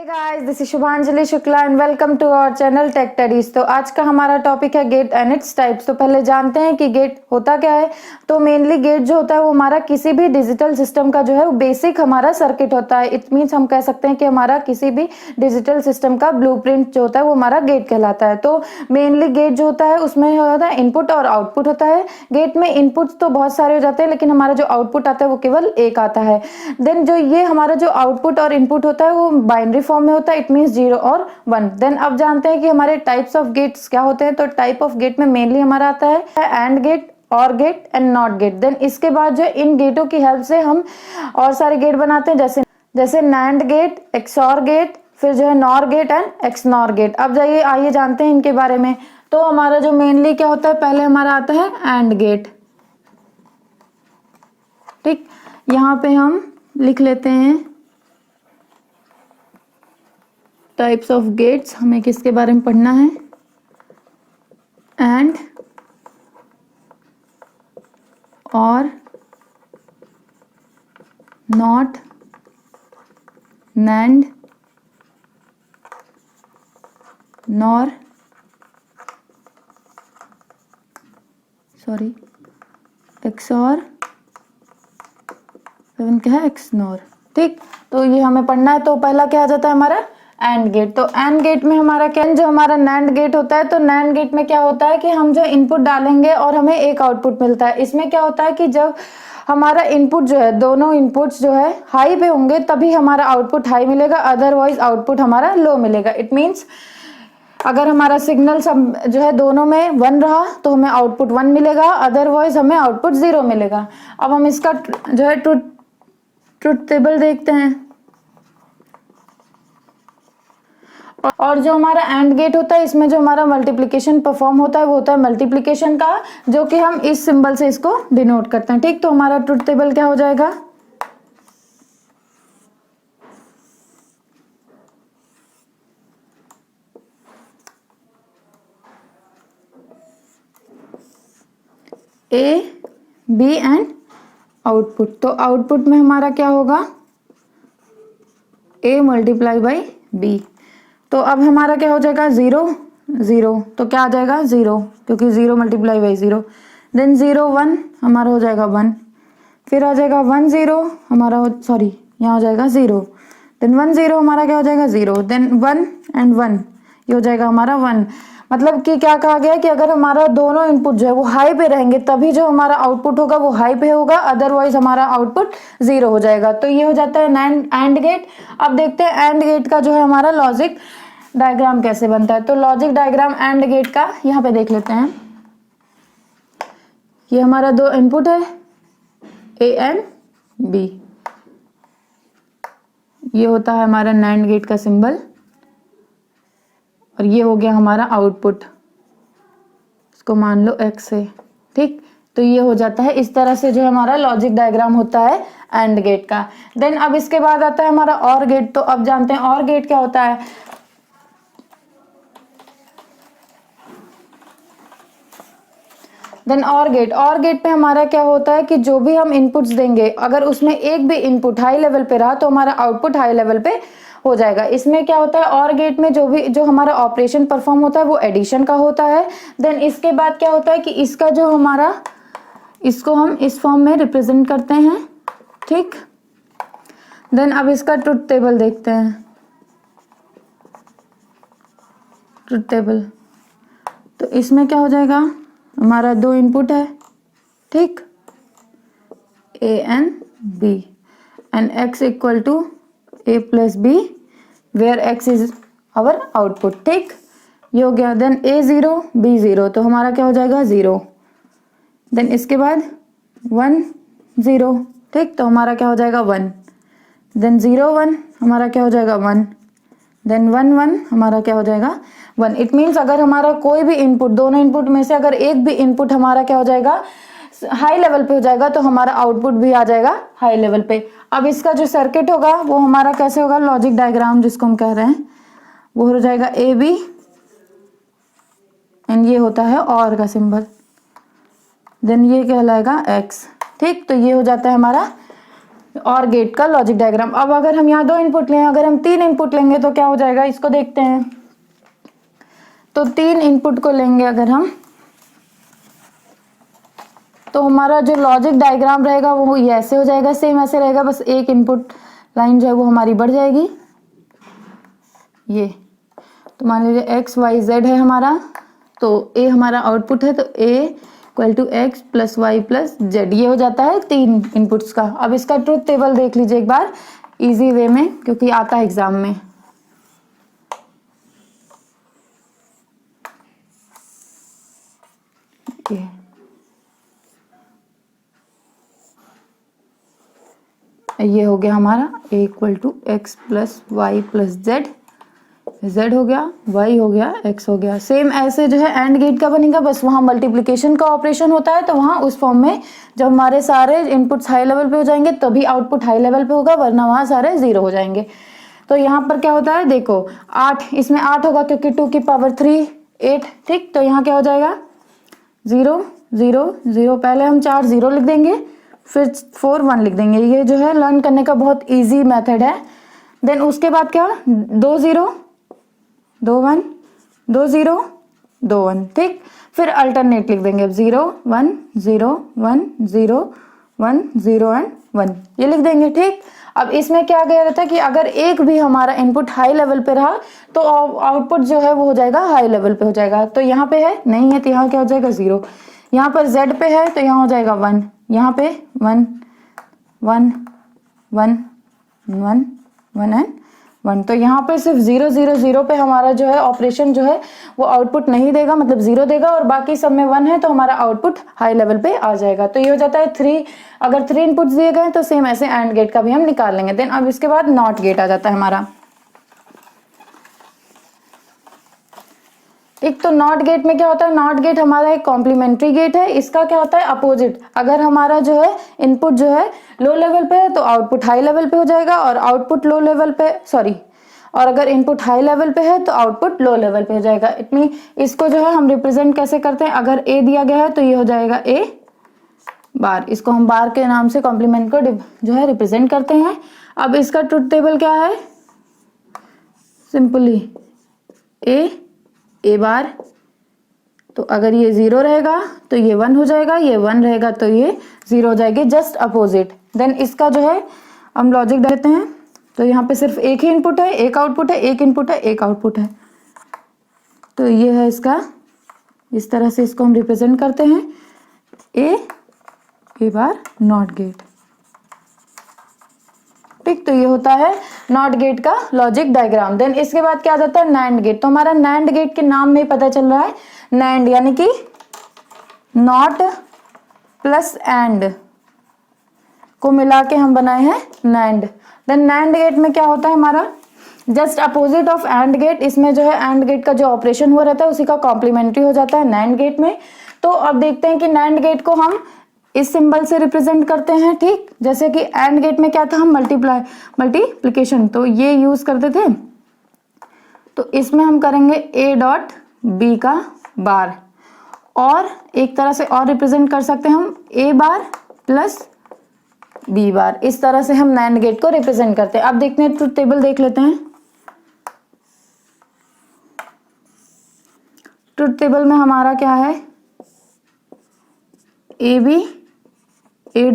Hey guys, this is Shubhanjali Shukla and welcome to our channel tech studies. तो आज का हमारा टॉपिक है गेट एंड इट्स टाइप्स। तो पहले जानते हैं कि गेट होता क्या है। तो मेनली गेट जो होता है वो हमारा किसी भी डिजिटल सिस्टम का जो है वो बेसिक हमारा सर्किट होता है। इट मीन्स हम कह सकते हैं कि हमारा किसी भी डिजिटल सिस्टम का ब्लूप्रिंट जो होता है वो हमारा गेट कहलाता है। तो मेनली गेट जो होता है उसमें होता है इनपुट और आउटपुट होता है। गेट में इनपुट तो बहुत सारे हो जाते हैं लेकिन हमारा जो आउटपुट आता है वो केवल एक आता है। देन जो ये हमारा जो आउटपुट और इनपुट होता है वो बाइनरी फॉर्म में होता है। इट मींस 0 और 1। देन अब जानते हैं कि हमारे टाइप्स ऑफ गेट्स क्या होते हैं। तो टाइप ऑफ गेट में मेनली हमारा आता है एंड गेट, और gate and not gate. Then इसके बाद जो इन गेटों की हेल्प से हम और सारे गेट बनाते हैं जैसे नैंड गेट, एक्सॉर गेट, फिर जो है NOR gate and XNOR gate. अब जाइए आइए जानते हैं इनके बारे में। तो हमारा जो मेनली क्या होता है, पहले हमारा आता है एंड गेट। ठीक, यहाँ पे हम लिख लेते हैं टाइप्स ऑफ गेट्स। हमें किसके बारे में पढ़ना है, एंड, और, not, NAND, nor, sorry XOR, क्या है एक्सनॉर। ठीक, तो ये हमें पढ़ना है। तो पहला क्या आ जाता है हमारा एंड गेट। तो एंड गेट में हमारा क्या, जो हमारा नैंड गेट होता है, तो नैंड गेट में क्या होता है कि हम जो इनपुट डालेंगे और हमें एक आउटपुट मिलता है। इसमें क्या होता है कि जब हमारा इनपुट जो है, दोनों इनपुट्स जो है हाई पे होंगे तभी हमारा आउटपुट हाई मिलेगा, अदरवाइज आउटपुट हमारा लो मिलेगा। इट मीन्स अगर हमारा सिग्नल सब जो है दोनों में 1 रहा तो हमें आउटपुट 1 मिलेगा, अदरवाइज हमें आउटपुट 0 मिलेगा। अब हम इसका जो है ट्रुथ टेबल देखते हैं। और जो हमारा एंड गेट होता है इसमें जो हमारा मल्टीप्लिकेशन परफॉर्म होता है वो होता है मल्टीप्लिकेशन का, जो कि हम इस सिंबल से इसको डिनोट करते हैं। ठीक, तो हमारा ट्रुथ टेबल क्या हो जाएगा, ए बी एंड आउटपुट। तो आउटपुट में हमारा क्या होगा, ए मल्टीप्लाई बाई बी। तो अब हमारा क्या हो जाएगा 0 0। तो क्या आ जाएगा 0, क्योंकि 0 मल्टीप्लाई बाई 0। देन 0 1 हमारा हो जाएगा 1। फिर आ जाएगा 1 0 हमारा, सॉरी यहाँ हो जाएगा 0। देन 1 0 हमारा क्या हो जाएगा 0। देन 1 एंड 1 ये हो जाएगा हमारा 1। मतलब कि क्या कहा गया है कि अगर हमारा दोनों इनपुट जो है वो हाई पे रहेंगे तभी जो हमारा आउटपुट होगा वो हाई पे होगा, अदरवाइज हमारा आउटपुट 0 हो जाएगा। तो ये हो जाता है एंड गेट। अब देखते हैं एंड गेट का जो है हमारा लॉजिक डायग्राम कैसे बनता है। तो लॉजिक डायग्राम एंड गेट का यहाँ पे देख लेते हैं। ये हमारा दो इनपुट है ए एंड बी, ये होता है हमारा नैंड गेट का सिंबल, और ये हो गया हमारा आउटपुट, इसको मान लो x है। ठीक, तो ये हो जाता है इस तरह से जो हमारा लॉजिक डायग्राम होता है एंड गेट का। देन अब इसके बाद आता है हमारा और गेट। तो अब जानते हैं और गेट क्या होता है। देन और गेट पे हमारा क्या होता है कि जो भी हम इनपुट्स देंगे अगर उसमें एक भी इनपुट हाई लेवल पे रहा तो हमारा आउटपुट हाई लेवल पे हो जाएगा। इसमें क्या होता है, और गेट में जो हमारा ऑपरेशन परफॉर्म होता है वो एडिशन का होता है। देन इसके बाद क्या होता है कि इसका जो हमारा, इसको हम इस फॉर्म में रिप्रेजेंट करते हैं। ठीक, देन अब इसका ट्रुथ टेबल देखते हैं। ट्रुथ टेबल, तो इसमें क्या हो जाएगा, हमारा दो इनपुट है, ठीक, A and B, and x equal to a plus B, where x is our output. ठीक, ये हो गया। देन a 0 b 0, तो हमारा क्या हो जाएगा 0। देन इसके बाद 1 0, ठीक, तो हमारा क्या हो जाएगा 1। देन 0 1 हमारा क्या हो जाएगा 1। देन 1 1 हमारा क्या हो जाएगा 1। इट मीन्स अगर हमारा कोई भी इनपुट, दोनों इनपुट में से अगर एक भी इनपुट हमारा क्या हो जाएगा हाई लेवल पे हो जाएगा तो हमारा आउटपुट भी आ जाएगा हाई लेवल पे। अब इसका जो सर्किट होगा वो हमारा कैसे होगा, लॉजिक डायग्राम जिसको हम कह रहे हैं वो हो जाएगा ए बी, एंड ये होता है और का सिंबल। देन ये कहलाएगा x। ठीक, तो ये हो जाता है हमारा और गेट का लॉजिक डायग्राम। अब अगर हम यहाँ 2 इनपुट लें, अगर हम 3 इनपुट लेंगे तो क्या हो जाएगा, इसको देखते हैं। तो 3 इनपुट को लेंगे अगर हम, तो हमारा जो लॉजिक डायग्राम रहेगा वो ये ऐसे हो जाएगा, सेम ऐसे रहेगा, बस एक इनपुट लाइन जो है वो हमारी बढ़ जाएगी। ये तो मान लीजिए एक्स वाई जेड है हमारा, तो ए हमारा आउटपुट है, तो a equal to x plus Y plus z, ये हो जाता है 3 इनपुट्स का। अब इसका ट्रुथ टेबल देख लीजिए एक बार इजी वे में, क्योंकि आता है एग्जाम में। ये हो गया हमारा a equal to x plus Y plus Z, z हो गया, y हो गया, x हो गया। सेम ऐसे जो है एंड गेट का बनेगा, बस वहाँ मल्टीप्लिकेशन का ऑपरेशन होता है, तो वहाँ उस फॉर्म में जब हमारे सारे इनपुट्स हाई लेवल पे हो जाएंगे तभी आउटपुट हाई लेवल पे होगा, वरना वहाँ सारे 0 हो जाएंगे। तो यहाँ पर क्या होता है, देखो 8, इसमें 8 होगा क्योंकि 2 की पावर 3 8, ठीक। तो यहाँ क्या हो जाएगा 0 0 0, पहले हम 4 0 लिख देंगे, फिर 4 1 लिख देंगे। ये जो है लर्न करने का बहुत ईजी मेथड है। देन उसके बाद क्या, 2 0 2 1 2 0 2 1, ठीक। फिर अल्टरनेट लिख देंगे, 0 1 0 1 0 1 0 एंड 1, ये लिख देंगे, ठीक। अब इसमें क्या गया रहता है कि अगर एक भी हमारा इनपुट हाई लेवल पे रहा तो आउटपुट जो है वो हो जाएगा हाई लेवल पे हो जाएगा। तो यहाँ पे है नहीं है, तो यहाँ क्या हो जाएगा 0, यहाँ पर Z पे है तो यहाँ हो जाएगा 1, यहाँ पे 1 1 1 1 1 एंड 1। तो यहाँ पे सिर्फ 0 0 0 पे हमारा जो है ऑपरेशन जो है वो आउटपुट नहीं देगा, मतलब 0 देगा, और बाकी सब में 1 है तो हमारा आउटपुट हाई लेवल पे आ जाएगा। तो ये हो जाता है 3। अगर 3 इनपुट्स दिए गए तो सेम ऐसे एंड गेट का भी हम निकाल लेंगे। देन अब इसके बाद नॉट गेट आ जाता है हमारा। एक तो नॉट गेट में क्या होता है, नॉट गेट हमारा एक कॉम्प्लीमेंट्री गेट है। इसका क्या होता है अपोजिट, अगर हमारा जो है इनपुट जो है लो लेवल पे है तो आउटपुट हाई लेवल पे हो जाएगा, और आउटपुट लो लेवल पे और अगर इनपुट हाई लेवल पे है तो आउटपुट लो लेवल पे हो जाएगा। इट मीन इसको जो है हम रिप्रेजेंट कैसे करते हैं, अगर ए दिया गया है तो ये हो जाएगा ए बार, इसको हम बार के नाम से कॉम्प्लीमेंट को जो है रिप्रेजेंट करते हैं। अब इसका ट्रुथ टेबल क्या है, सिंपली ए बार, तो अगर ये 0 रहेगा तो ये 1 हो जाएगा, ये 1 रहेगा तो ये 0 हो जाएगी, जस्ट अपोजिट। देन इसका जो है हम लॉजिक देते हैं, तो यहाँ पे सिर्फ एक ही इनपुट है, एक आउटपुट है, एक इनपुट है, एक आउटपुट है। तो ये है इसका, इस तरह से इसको हम रिप्रेजेंट करते हैं, ए बार नॉट गेट, ठीक। तो ये होता है नॉट गेट का लॉजिक डायग्राम। देन इसके बाद क्या आ जाता है नैंड गेट। तो हमारा नैंड गेट के नाम में ही पता चल रहा है, नैंड यानी कि नॉट प्लस एंड को मिला के हम बनाए हैं नैंड। देन नैंड गेट में क्या होता है हमारा, just opposite of and gate. इसमें जो है एंड गेट का जो ऑपरेशन हुआ रहता है उसी का कॉम्प्लीमेंट्री हो जाता है नैंड गेट में। तो अब देखते हैं कि नैंड गेट को हम इस सिंबल से रिप्रेजेंट करते हैं, ठीक। जैसे कि एंड गेट में क्या था, हम मल्टीप्लिकेशन, तो ये यूज करते थे। तो इसमें हम करेंगे a डॉट बी का बार, और एक तरह से और रिप्रेजेंट कर सकते हैं हम a बार प्लस b बार। इस तरह से हम नैंड गेट को रिप्रेजेंट करते हैं। अब देखते हैं, ट्रुथ टेबल देख लेते हैं। ट्रुथ टेबल में हमारा क्या है, ए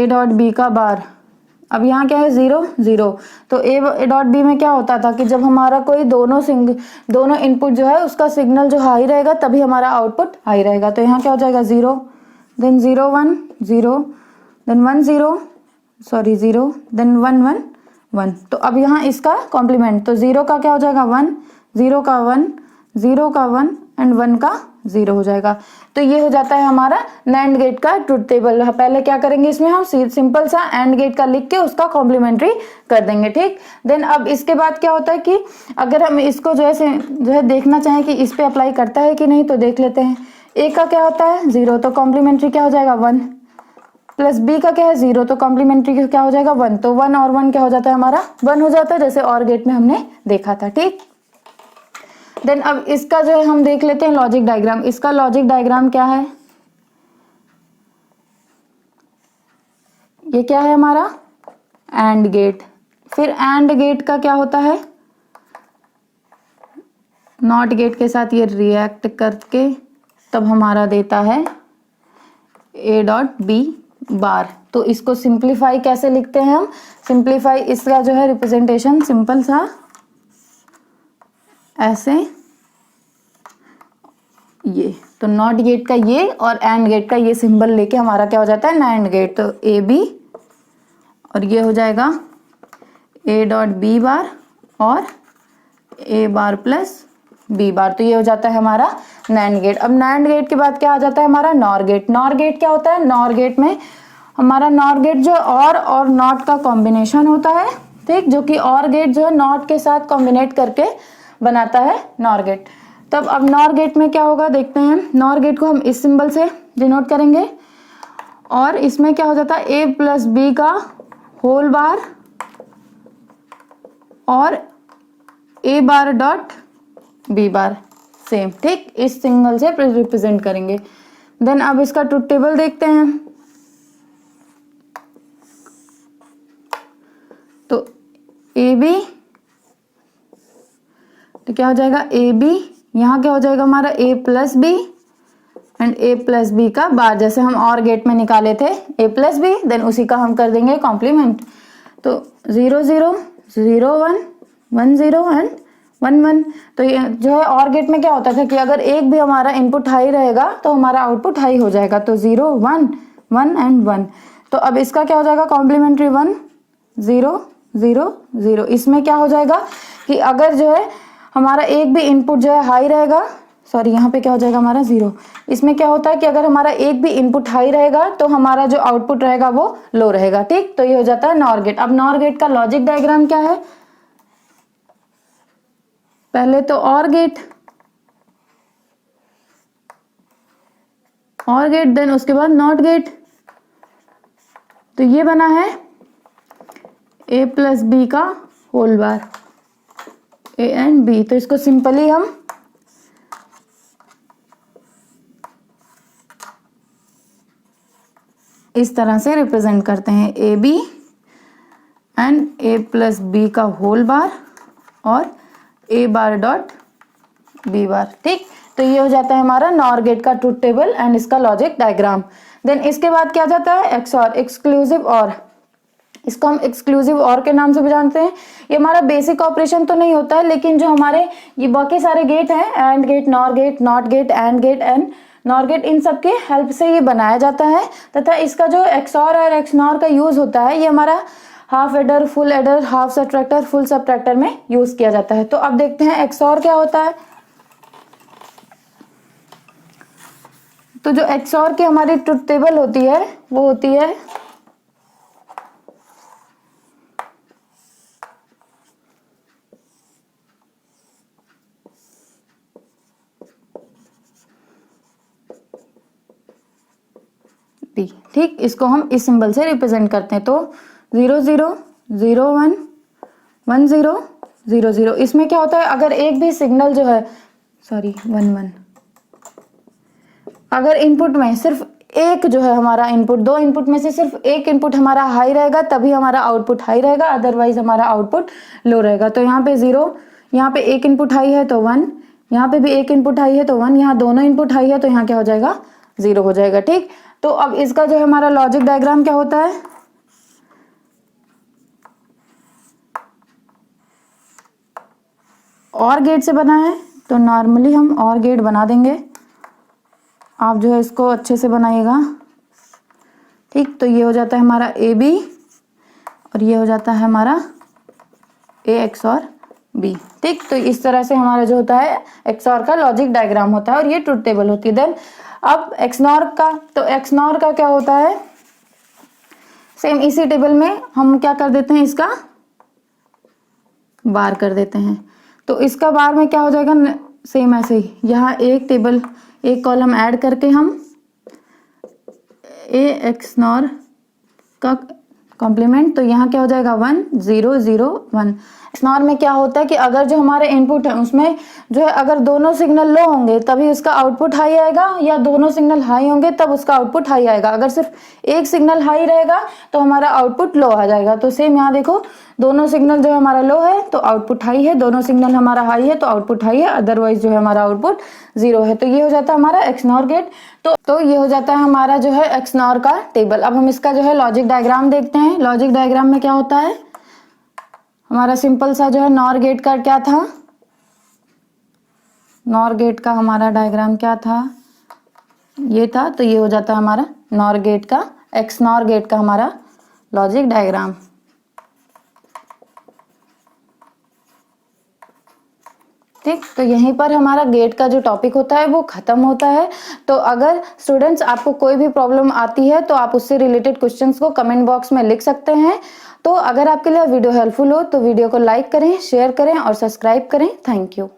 डॉट बी का बार। अब यहाँ क्या है 0 0, तो ए डॉट बी में क्या होता था कि जब हमारा कोई दोनों इनपुट जो है उसका सिग्नल जो हाई रहेगा तभी हमारा आउटपुट हाई रहेगा। तो यहाँ क्या हो जाएगा 0, देन 0 1 0, देन 1 0 देन 1 1 1। तो अब यहाँ इसका कॉम्प्लीमेंट, तो 0 का क्या हो जाएगा 1, 0 का 1, 0 का 1 एंड 1 का 0 हो जाएगा। तो ये हो जाता है हमारा नैंड गेट का ट्रुथ टेबल। पहले क्या करेंगे, इसमें हम सिंपल सा एंड गेट का लिख के उसका कॉम्प्लीमेंट्री कर देंगे, ठीक। देन अब इसके बाद क्या होता है कि अगर हम इसको जो है देखना चाहें कि इस पे अप्लाई करता है कि नहीं, तो देख लेते हैं। ए का क्या होता है 0, तो कॉम्प्लीमेंट्री क्या हो जाएगा 1, प्लस बी का क्या है 0, तो कॉम्प्लीमेंट्री क्या हो जाएगा 1। तो 1 और 1 क्या हो जाता है हमारा 1 हो जाता है, जैसे और गेट में हमने देखा था, ठीक। देन अब इसका जो है हम देख लेते हैं लॉजिक डायग्राम। इसका लॉजिक डायग्राम क्या है, ये क्या है हमारा एंड गेट। फिर एंड गेट का क्या होता है, नॉट गेट के साथ ये रिएक्ट करके तब हमारा देता है ए डॉट बी बार। तो इसको सिंप्लीफाई कैसे लिखते हैं हम, सिंप्लीफाई इसका जो है रिप्रेजेंटेशन सिंपल सा ऐसे, ये तो नॉट गेट का ये और एंड गेट का ये सिंबल लेके हमारा क्या हो जाता है नैंड गेट। तो ए बी और ये हो जाएगा ए डॉट बी बार और ए बार प्लस बी बार। तो ये हो जाता है हमारा नैंड गेट। अब नैंड गेट के बाद क्या आ जाता है हमारा नॉर गेट। नॉर गेट क्या होता है, नॉर गेट में हमारा नॉर गेट जो और नॉट का कॉम्बिनेशन होता है, ठीक, जो कि और गेट जो है नॉट के साथ कॉम्बिनेट करके बनाता है नॉर गेट। तब अब नॉर गेट में क्या होगा देखते हैं। नॉर गेट को हम इस सिंबल से डिनोट करेंगे और इसमें क्या हो जाता है ए प्लस बी का होल बार और ए bar dot b bar same, ठीक, इस सिंगल से रिप्रेजेंट करेंगे। देन अब इसका ट्रुथ टेबल देखते हैं। तो ए बी, तो क्या हो जाएगा ए बी, यहाँ क्या हो जाएगा हमारा a plus b and A plus B का बार, जैसे हम और गेट में निकाले थे ए प्लस बी, देन उसी का हम कर देंगे कॉम्प्लीमेंट। तो 0 0 0 1 1 0 एंड 1 1। तो ये जो है और गेट में क्या होता था कि अगर एक भी हमारा इनपुट हाई रहेगा तो हमारा आउटपुट हाई हो जाएगा। तो 0 1 1 एंड 1। तो अब इसका क्या हो जाएगा कॉम्प्लीमेंट्री 1 0 0 0। इसमें क्या हो जाएगा कि अगर जो है हमारा एक भी इनपुट जो है हाई रहेगा, सॉरी यहाँ पे क्या हो जाएगा हमारा 0। इसमें क्या होता है कि अगर हमारा एक भी इनपुट हाई रहेगा तो हमारा जो आउटपुट रहेगा वो लो रहेगा, ठीक। तो ये हो जाता है नॉर गेट। अब नॉर गेट का लॉजिक डायग्राम क्या है, पहले तो और गेट देन उसके बाद नॉट गेट। तो ये बना है ए प्लस बी का whole bar, A and B. तो इसको सिंपली हम इस तरह से रिप्रेजेंट करते हैं, A B and A plus B का होल बार और ए बार डॉट बी बार, ठीक। तो ये हो जाता है हमारा नॉर गेट का ट्रुथ टेबल एंड इसका लॉजिक डायग्राम। देन इसके बाद क्या जाता है एक्सऑर, एक्सक्लूसिव और। इसको हम एक्सक्लूसिव और के नाम से भी जानते हैं। ये हमारा बेसिक ऑपरेशन तो नहीं होता है, लेकिन जो हमारे ये बाकी सारे गेट हैं, and gate, nor gate, not gate, and gate and nor gate, इन सब के हेल्प से ये बनाया जाता है। तथा इसका जो एक्सऑर और एक्सनॉर का यूज होता है ये हमारा half adder, full adder, half subtractor, full subtractor में यूज किया जाता है। तो अब देखते हैं एक्सऑर क्या होता है। तो जो एक्सऑर की हमारी ट्रुथ टेबल होती है वो होती है डी, ठीक। इसको हम इस सिंबल से रिप्रेजेंट करते हैं। तो 0 0 0 1 1 0 0 0। इसमें क्या होता है अगर एक भी सिग्नल जो है, सॉरी 1 1, अगर इनपुट में सिर्फ एक जो है हमारा इनपुट, दो इनपुट में से सिर्फ एक इनपुट हमारा हाई रहेगा तभी हमारा आउटपुट हाई रहेगा, अदरवाइज हमारा आउटपुट लो रहेगा। तो यहाँ पे 0, यहाँ पे एक इनपुट हाई है तो 1, यहाँ पे भी एक इनपुट हाई है तो 1, यहाँ दोनों इनपुट हाई है तो यहाँ क्या हो जाएगा 0 हो जाएगा, ठीक। तो अब इसका जो है हमारा लॉजिक डायग्राम क्या होता है, और गेट से बना है तो नॉर्मली हम और गेट बना देंगे। आप जो है इसको अच्छे से बनाइएगा, ठीक। तो ये हो जाता है हमारा ए बी और ये हो जाता है हमारा ए एक्स और बी, ठीक। तो इस तरह से हमारा जो होता है एक्सऑर का लॉजिक डायग्राम होता है और ये ट्रुथ टेबल होती है। देन अब एक्सनॉर का, तो एक्सनॉर का क्या होता है, सेम इसी टेबल में हम क्या कर देते हैं, इसका बार कर देते हैं। तो इसका बार में क्या हो जाएगा, सेम ऐसे ही यहाँ एक कॉलम ऐड करके हम ए एक्सनॉर का कॉम्प्लीमेंट, तो यहाँ क्या हो जाएगा 1 0 0 1। XNOR में क्या होता है कि अगर जो हमारे इनपुट है उसमें जो है अगर दोनों सिग्नल लो होंगे तभी उसका आउटपुट हाई आएगा, या दोनों सिग्नल हाई होंगे तब उसका आउटपुट हाई आएगा। अगर सिर्फ एक सिग्नल हाई रहेगा तो हमारा आउटपुट लो आ जाएगा। तो सेम यहाँ देखो, दोनों सिग्नल जो है हमारा लो है तो आउटपुट हाई है, दोनों सिग्नल हमारा हाई है तो आउटपुट हाई है, अदरवाइज जो है हमारा आउटपुट 0 है। तो ये हो जाता है हमारा XNOR गेट। तो ये हो जाता है हमारा जो है XNOR का टेबल। अब हम इसका जो है लॉजिक डायग्राम देखते हैं। लॉजिक डायग्राम में क्या होता है, हमारा सिंपल सा जो है NOR गेट का क्या था, NOR गेट का हमारा डायग्राम क्या था, ये था। तो ये हो जाता है हमारा NOR गेट का, XNOR गेट का हमारा लॉजिक डायग्राम। ठीक, तो यहीं पर हमारा गेट का जो टॉपिक होता है वो खत्म होता है। तो अगर स्टूडेंट्स आपको कोई भी प्रॉब्लम आती है तो आप उससे रिलेटेड क्वेश्चंस को कमेंट बॉक्स में लिख सकते हैं। तो अगर आपके लिए वीडियो हेल्पफुल हो तो वीडियो को लाइक करें, शेयर करें और सब्सक्राइब करें। Thank you.